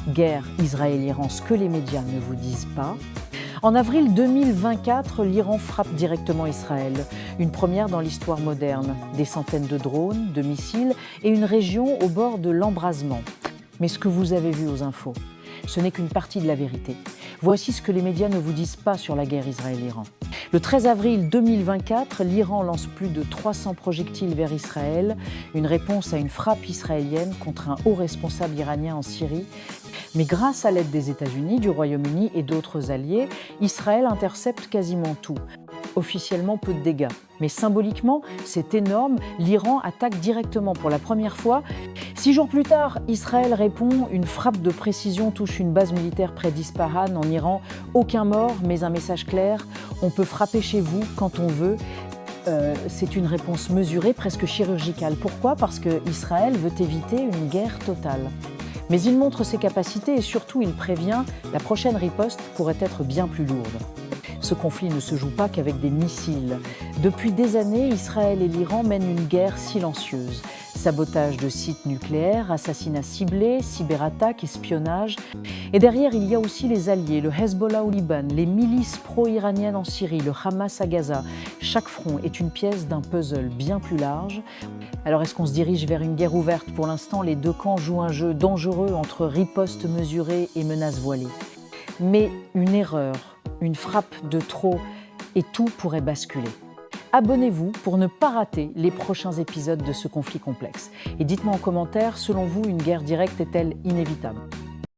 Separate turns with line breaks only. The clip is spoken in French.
Guerre Israël-Iran, ce que les médias ne vous disent pas. En avril 2024, l'Iran frappe directement Israël. Une première dans l'histoire moderne. Des centaines de drones, de missiles et une région au bord de l'embrasement. Mais ce que vous avez vu aux infos, ce n'est qu'une partie de la vérité. Voici ce que les médias ne vous disent pas sur la guerre Israël-Iran. Le 13 avril 2024, l'Iran lance plus de 300 projectiles vers Israël, une réponse à une frappe israélienne contre un haut responsable iranien en Syrie. Mais grâce à l'aide des États-Unis, du Royaume-Uni et d'autres alliés, Israël intercepte quasiment tout. Officiellement, peu de dégâts. Mais symboliquement, c'est énorme, l'Iran attaque directement pour la première fois. 6 jours plus tard, Israël répond, une frappe de précision touche une base militaire près d'Ispahan en Iran. Aucun mort, mais un message clair, on peut frapper chez vous quand on veut. C'est une réponse mesurée, presque chirurgicale. Pourquoi ? Parce qu'Israël veut éviter une guerre totale. Mais il montre ses capacités et surtout il prévient, la prochaine riposte pourrait être bien plus lourde. Ce conflit ne se joue pas qu'avec des missiles. Depuis des années, Israël et l'Iran mènent une guerre silencieuse. Sabotage de sites nucléaires, assassinats ciblés, cyberattaques, espionnage. Et derrière, il y a aussi les alliés, le Hezbollah au Liban, les milices pro-iraniennes en Syrie, le Hamas à Gaza. Chaque front est une pièce d'un puzzle bien plus large. Alors est-ce qu'on se dirige vers une guerre ouverte ? Pour l'instant, les deux camps jouent un jeu dangereux entre riposte mesurée et menaces voilées. Mais une erreur, une frappe de trop et tout pourrait basculer. Abonnez-vous pour ne pas rater les prochains épisodes de ce conflit complexe. Et dites-moi en commentaire, selon vous, une guerre directe est-elle inévitable ?